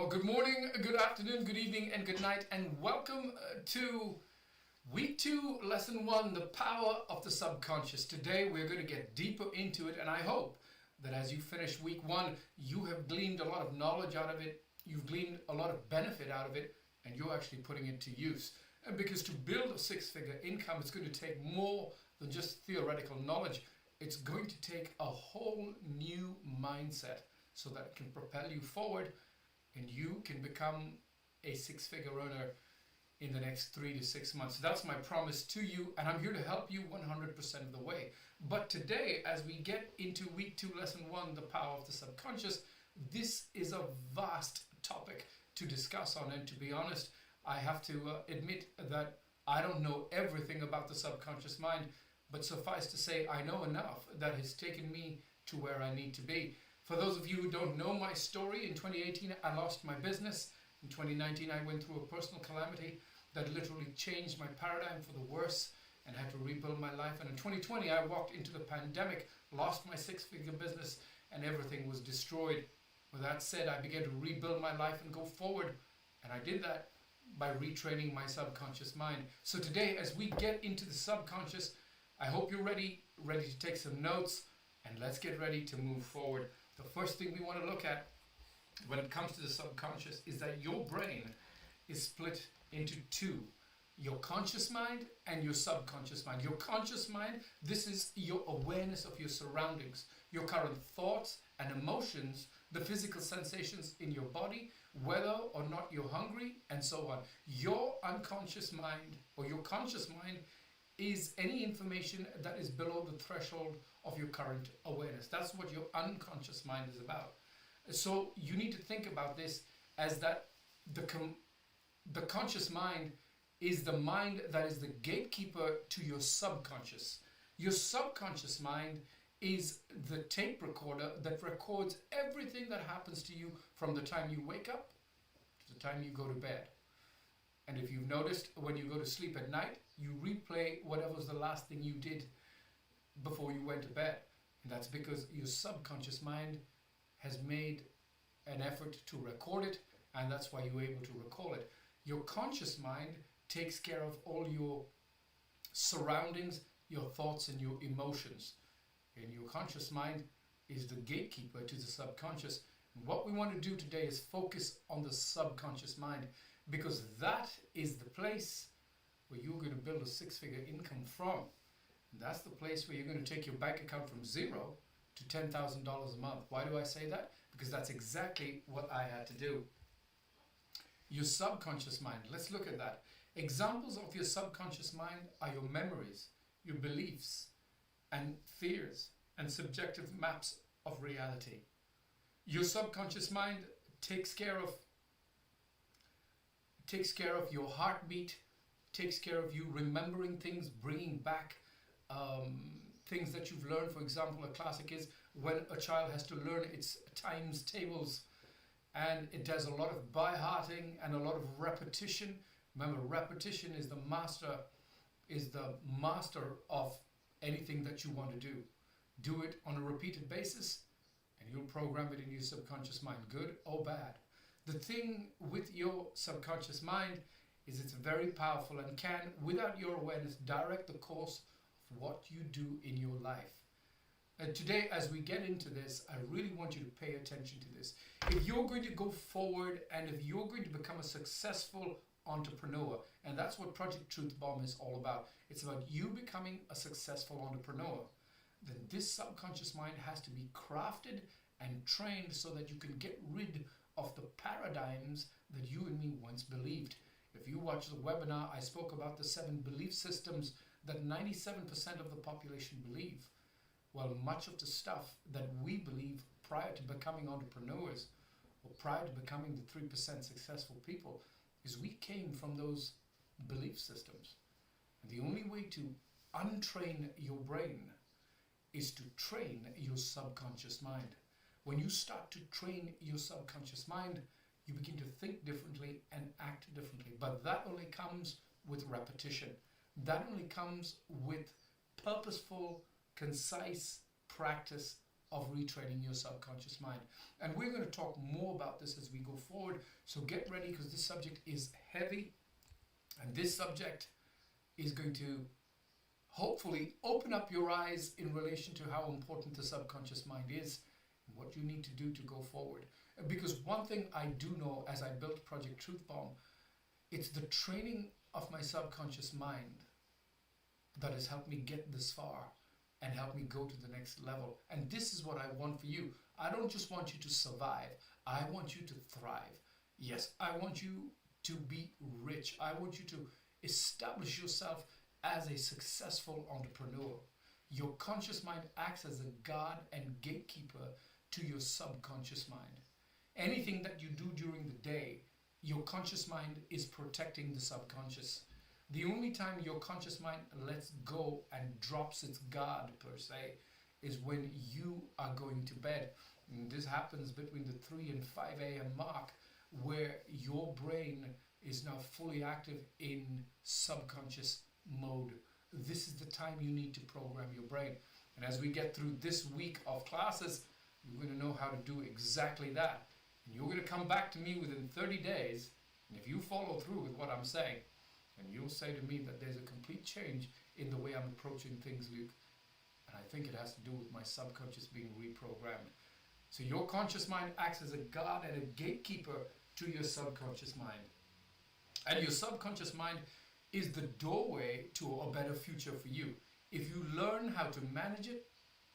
Well, good morning, good afternoon, good evening, and good night, and welcome to week 2, lesson 1, the power of the subconscious. Today we're going to get deeper into it, and I hope that as you finish week 1, you have gleaned a lot of knowledge out of it, you've gleaned a lot of benefit out of it, and you're actually putting it to use. And because to build a six-figure income, it's going to take more than just theoretical knowledge. It's going to take a whole new mindset so that it can propel you forward and you can become a six-figure earner in the next 3 to 6 months. That's my promise to you, and I'm here to help you 100% of the way. But today, as we get into week 2, lesson 1, the power of the subconscious, this is a vast topic to discuss on, and to be honest, I have to admit that I don't know everything about the subconscious mind, but suffice to say, I know enough that has taken me to where I need to be. For those of you who don't know my story, in 2018 I lost my business. In 2019 I went through a personal calamity that literally changed my paradigm for the worse and had to rebuild my life. And in 2020 I walked into the pandemic, lost my six-figure business, and everything was destroyed. With that said, I began to rebuild my life and go forward, and I did that by retraining my subconscious mind. So today, as we get into the subconscious, I hope you're ready to take some notes, and let's get ready to move forward. The first thing we want to look at when it comes to the subconscious is that your brain is split into two: your conscious mind and your subconscious mind. Your conscious mind, this is your awareness of your surroundings, your current thoughts and emotions, the physical sensations in your body, whether or not you're hungry, and so on. Your unconscious mind or your conscious mind is any information that is below the threshold of your current awareness. That's what your unconscious mind is about. So you need to think about this as that the conscious mind is the mind that is the gatekeeper to your subconscious. Your subconscious mind is the tape recorder that records everything that happens to you from the time you wake up to the time you go to bed. And if you've noticed, when you go to sleep at night, you replay whatever was the last thing you did before you went to bed. And that's because your subconscious mind has made an effort to record it, and that's why you're able to recall it. Your conscious mind takes care of all your surroundings, your thoughts, and your emotions. And your conscious mind is the gatekeeper to the subconscious. And what we want to do today is focus on the subconscious mind, because that is the place where you're going to build a six-figure income from. And that's the place where you're going to take your bank account from zero to $10,000 a month. Why do I say that? Because that's exactly what I had to do. Your subconscious mind, let's look at that. Examples of your subconscious mind are your memories, your beliefs, and fears, and subjective maps of reality. Your subconscious mind takes care of your heartbeat, takes care of you remembering things, bringing back things that you've learned. For example, a classic is when a child has to learn its times tables, and it does a lot of by-hearting and a lot of repetition. Remember, repetition is the master of anything that you want to do. Do it on a repeated basis, and you'll program it in your subconscious mind, good or bad. The thing with your subconscious mind is it's very powerful and can, without your awareness, direct the course of what you do in your life. And today, as we get into this, I really want you to pay attention to this. If you're going to go forward and if you're going to become a successful entrepreneur, and that's what Project Truth Bomb is all about. It's about you becoming a successful entrepreneur. Then this subconscious mind has to be crafted and trained so that you can get rid of the paradigms that you and me once believed. If you watch the webinar, I spoke about the 7 belief systems that 97% of the population believe. Well, much of the stuff that we believe prior to becoming entrepreneurs or prior to becoming the 3% successful people is we came from those belief systems. And the only way to untrain your brain is to train your subconscious mind. When you start to train your subconscious mind, you begin to think differently and act differently. But that only comes with repetition. That only comes with purposeful, concise practice of retraining your subconscious mind. And we're going to talk more about this as we go forward. So get ready, because this subject is heavy, and this subject is going to hopefully open up your eyes in relation to how important the subconscious mind is and what you need to do to go forward. Because one thing I do know, as I built Project Truth Bomb, it's the training of my subconscious mind that has helped me get this far and help me go to the next level. And this is what I want for you. I don't just want you to survive. I want you to thrive. Yes, I want you to be rich. I want you to establish yourself as a successful entrepreneur. Your conscious mind acts as a guard and gatekeeper to your subconscious mind. Anything that you do during the day, your conscious mind is protecting the subconscious. The only time your conscious mind lets go and drops its guard, per se, is when you are going to bed. And this happens between the 3 and 5 a.m. mark, where your brain is now fully active in subconscious mode. This is the time you need to program your brain. And as we get through this week of classes, you're going to know how to do exactly that. And you're going to come back to me within 30 days, and if you follow through with what I'm saying, and you'll say to me that there's a complete change in the way I'm approaching things, Luke. And I think it has to do with my subconscious being reprogrammed. So your conscious mind acts as a guard and a gatekeeper to your subconscious mind. And your subconscious mind is the doorway to a better future for you. If you learn how to manage it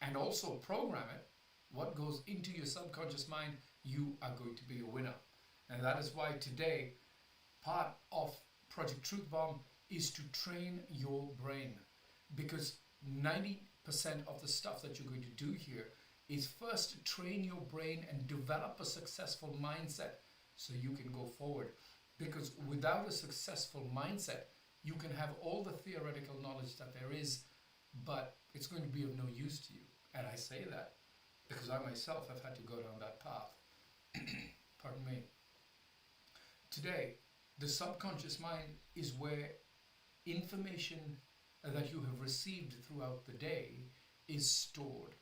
and also program it, what goes into your subconscious mind, you are going to be a winner. And that is why today, part of Project Truth Bomb is to train your brain, because 90% of the stuff that you're going to do here is first to train your brain and develop a successful mindset so you can go forward. Because without a successful mindset, you can have all the theoretical knowledge that there is, but it's going to be of no use to you. And I say that because I myself have had to go down that path. Pardon me. Today, the subconscious mind is where information that you have received throughout the day is stored.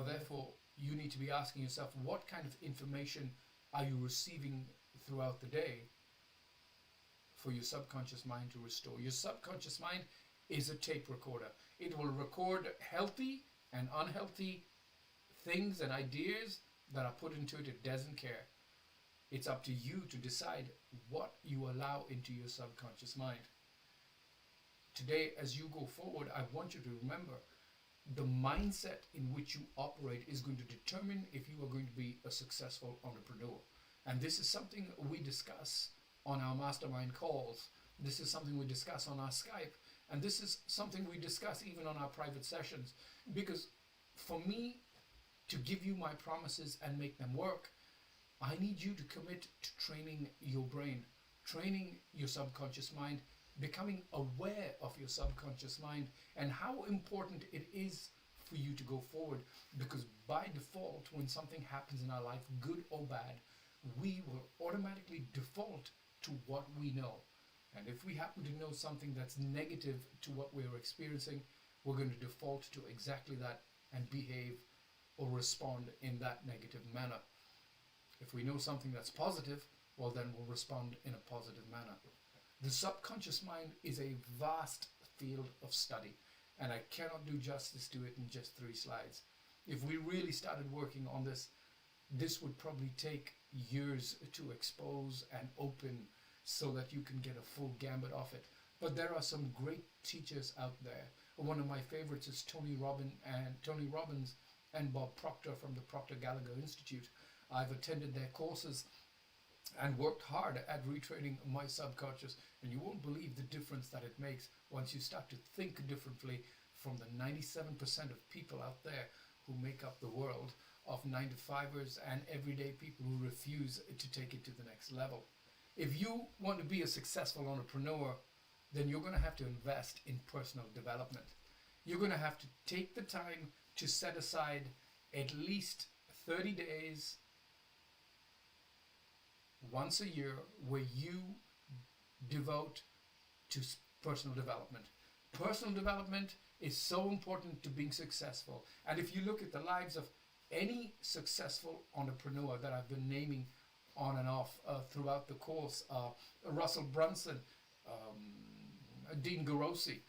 Therefore, you need to be asking yourself, what kind of information are you receiving throughout the day for your subconscious mind to restore? Your subconscious mind is a tape recorder. It will record healthy and unhealthy things and ideas that are put into it. It doesn't care. It's up to you to decide what you allow into your subconscious mind. Today, as you go forward, I want you to remember the mindset in which you operate is going to determine if you are going to be a successful entrepreneur. And this is something we discuss on our mastermind calls. This is something we discuss on our Skype. And this is something we discuss even on our private sessions. Because for me to give you my promises and make them work, I need you to commit to training your brain, training your subconscious mind, becoming aware of your subconscious mind and how important it is for you to go forward. Because by default, when something happens in our life, good or bad, we will automatically default to what we know. And if we happen to know something that's negative to what we're experiencing, we're going to default to exactly that and behave or respond in that negative manner. If we know something that's positive, well, then we'll respond in a positive manner. The subconscious mind is a vast field of study, and I cannot do justice to it in just 3 slides. If we really started working on this, this would probably take years to expose and open so that you can get a full gambit of it. But there are some great teachers out there. One of my favorites is Tony Robbins and Bob Proctor from the Proctor Gallagher Institute. I've attended their courses and worked hard at retraining my subconscious, and you won't believe the difference that it makes once you start to think differently from the 97% of people out there who make up the world of 9-to-5ers and everyday people who refuse to take it to the next level. If you want to be a successful entrepreneur, then you're going to have to invest in personal development. You're going to have to take the time to set aside at least 30 days once a year where you devote to personal development. Personal development is so important to being successful. And if you look at the lives of any successful entrepreneur that I've been naming on and off throughout the course, Russell Brunson, Dean Garosi,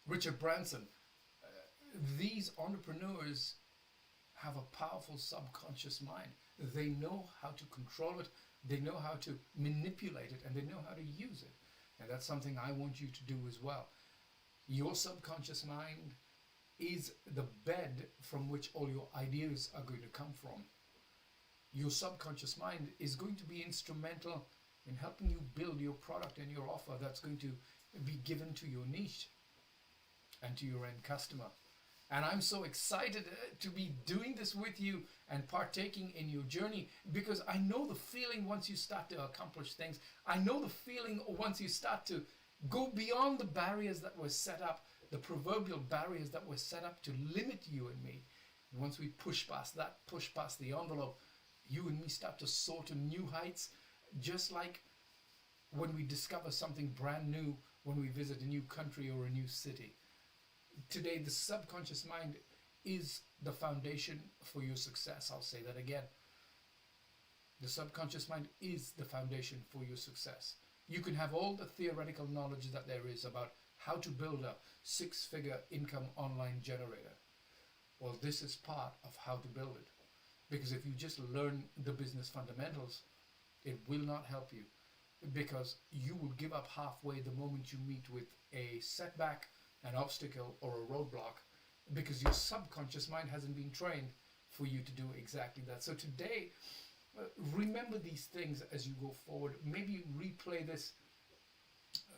Richard Branson, these entrepreneurs have a powerful subconscious mind. They know how to control it, they know how to manipulate it, and they know how to use it. And that's something I want you to do as well. Your subconscious mind is the bed from which all your ideas are going to come from. Your subconscious mind is going to be instrumental in helping you build your product and your offer that's going to be given to your niche and to your end customer. And I'm so excited to be doing this with you and partaking in your journey, because I know the feeling once you start to accomplish things. I know the feeling once you start to go beyond the barriers that were set up, the proverbial barriers that were set up to limit you and me. And once we push past that, push past the envelope, you and me start to soar to new heights, just like when we discover something brand new when we visit a new country or a new city. Today, the subconscious mind is the foundation for your success. I'll say that again. The subconscious mind is the foundation for your success. You can have all the theoretical knowledge that there is about how to build a six-figure income online generator. Well, this is part of how to build it. Because if you just learn the business fundamentals, it will not help you. Because you will give up halfway the moment you meet with a setback, an obstacle, or a roadblock, because your subconscious mind hasn't been trained for you to do exactly that. So today, remember these things as you go forward. Maybe replay this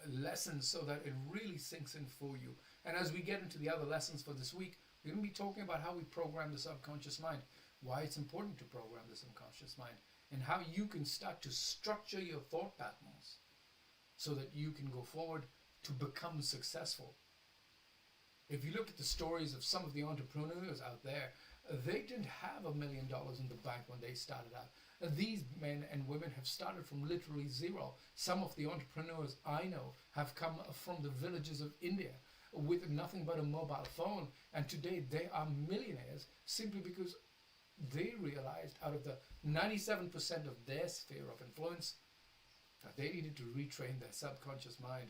lesson so that it really sinks in for you. And as we get into the other lessons for this week, we're going to be talking about how we program the subconscious mind, why it's important to program the subconscious mind, and how you can start to structure your thought patterns so that you can go forward to become successful. If you look at the stories of some of the entrepreneurs out there, they didn't have $1 million in the bank when they started out. These men and women have started from literally zero. Some of the entrepreneurs I know have come from the villages of India with nothing but a mobile phone, and today they are millionaires simply because they realized out of the 97% of their sphere of influence that they needed to retrain their subconscious mind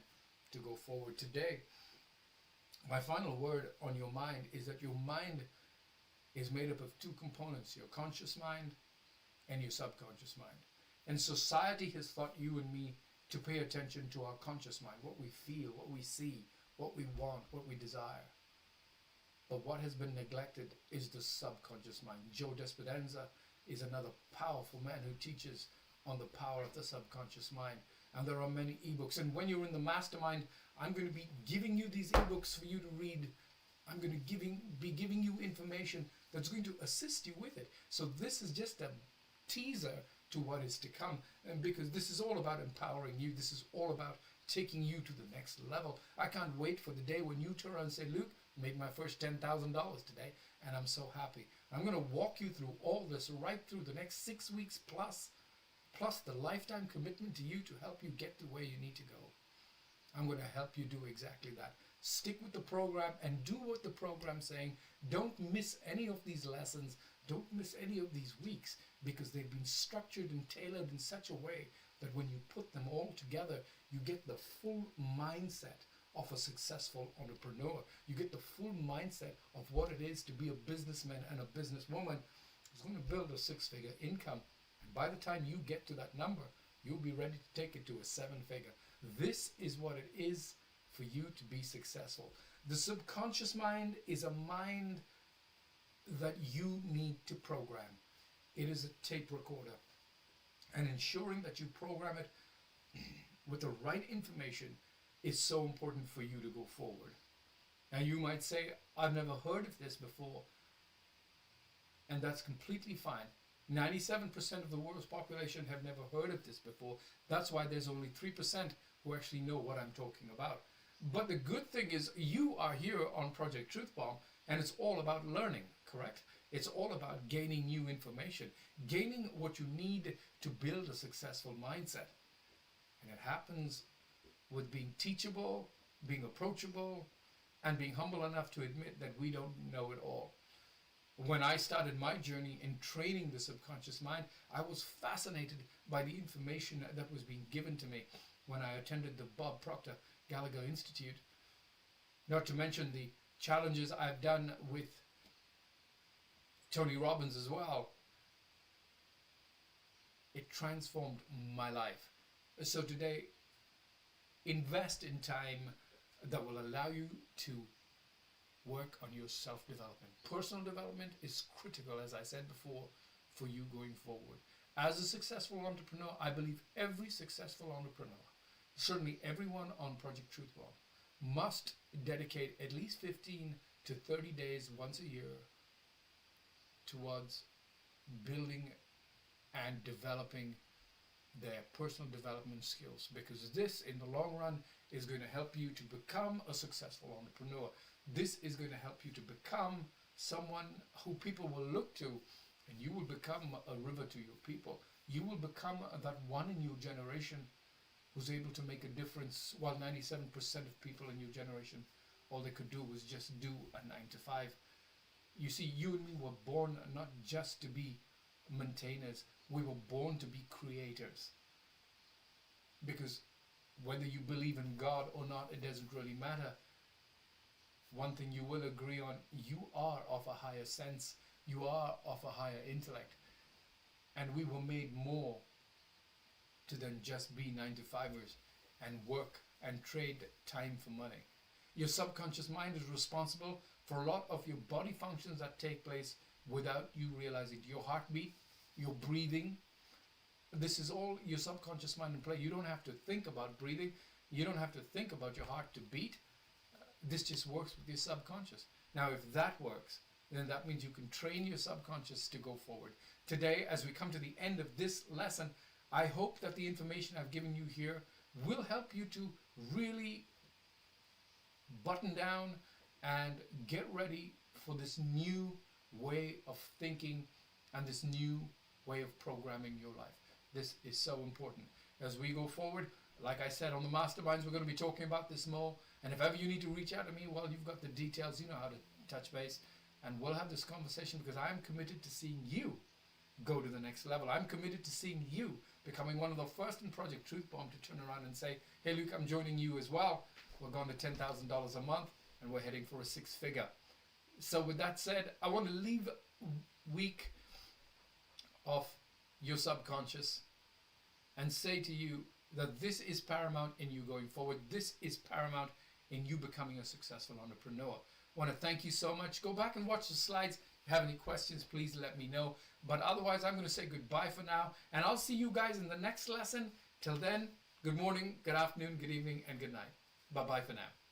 to go forward. Today, my final word on your mind is that your mind is made up of two components, your conscious mind and your subconscious mind. And society has taught you and me to pay attention to our conscious mind, what we feel, what we see, what we want, what we desire. But what has been neglected is the subconscious mind. Joe Dispenza is another powerful man who teaches on the power of the subconscious mind. And there are many ebooks. And when you're in the mastermind, I'm going to be giving you these ebooks for you to read. I'm going to be giving you information that's going to assist you with it. So this is just a teaser to what is to come. And because this is all about empowering you. This is all about taking you to the next level. I can't wait for the day when you turn around and say, Luke, made my first $10,000 today, and I'm so happy. I'm going to walk you through all this right through the next 6 weeks plus the lifetime commitment to you to help you get to where you need to go. I'm going to help you do exactly that. Stick with the program and do what the program's saying. Don't miss any of these lessons. Don't miss any of these weeks, because they've been structured and tailored in such a way that when you put them all together, you get the full mindset of a successful entrepreneur. You get the full mindset of what it is to be a businessman and a businesswoman who's going to build a six-figure income. And by the time you get to that number, you'll be ready to take it to a seven-figure. This is what it is for you to be successful. The subconscious mind is a mind that you need to program. It is a tape recorder. And ensuring that you program it with the right information is so important for you to go forward. Now you might say, I've never heard of this before. And that's completely fine. 97% of the world's population have never heard of this before. That's why there's only 3% who actually know what I'm talking about. But the good thing is you are here on Project Truth Bomb, and it's all about learning, correct? It's all about gaining new information, gaining what you need to build a successful mindset. And it happens with being teachable, being approachable, and being humble enough to admit that we don't know it all. When I started my journey in training the subconscious mind, I was fascinated by the information that was being given to me when I attended the Bob Proctor Gallagher Institute. Not to mention the challenges I've done with Tony Robbins as well. It transformed my life. So today, invest in time that will allow you to work on your self-development. Personal development is critical, as I said before, for you going forward. As a successful entrepreneur, I believe every successful entrepreneur, certainly everyone on Project Truth Bomb, must dedicate at least 15 to 30 days once a year towards building and developing their personal development skills, because this in the long run is going to help you to become a successful entrepreneur. This is going to help you to become someone who people will look to, and you will become a river to your people. You will become that one in your generation who's able to make a difference, while 97% of people in your generation, all they could do was just do a 9 to 5. You see, you and me were born not just to be maintainers, we were born to be creators. Because whether you believe in God or not, it doesn't really matter. One thing you will agree on, you are of a higher sense, you are of a higher intellect. And we were made more to than just be 9 to 5ers and work and trade time for money. Your subconscious mind is responsible for a lot of your body functions that take place without you realizing. Your heartbeat, your breathing, this is all your subconscious mind in play. You don't have to think about breathing. You don't have to think about your heart to beat. This just works with your subconscious. Now, if that works, then that means you can train your subconscious to go forward. Today, as we come to the end of this lesson, I hope that the information I've given you here will help you to really button down and get ready for this new way of thinking and this new way of programming your life. This is so important. As we go forward, like I said, on the masterminds, we're going to be talking about this more. And if ever you need to reach out to me, well, you've got the details. You know how to touch base. And we'll have this conversation, because I'm committed to seeing you go to the next level. I'm committed to seeing you becoming one of the first in Project Truth Bomb to turn around and say, hey, Luke, I'm joining you as well. We're going to $10,000 a month, and we're heading for a 6-figure. So with that said, I want to leave week of your subconscious and say to you that this is paramount in you going forward. This is paramount in you becoming a successful entrepreneur. I want to thank you so much. Go back and watch the slides. If you have any questions, please let me know. But otherwise, I'm going to say goodbye for now, and I'll see you guys in the next lesson. Till then, good morning, good afternoon, good evening, and good night. Bye-bye for now.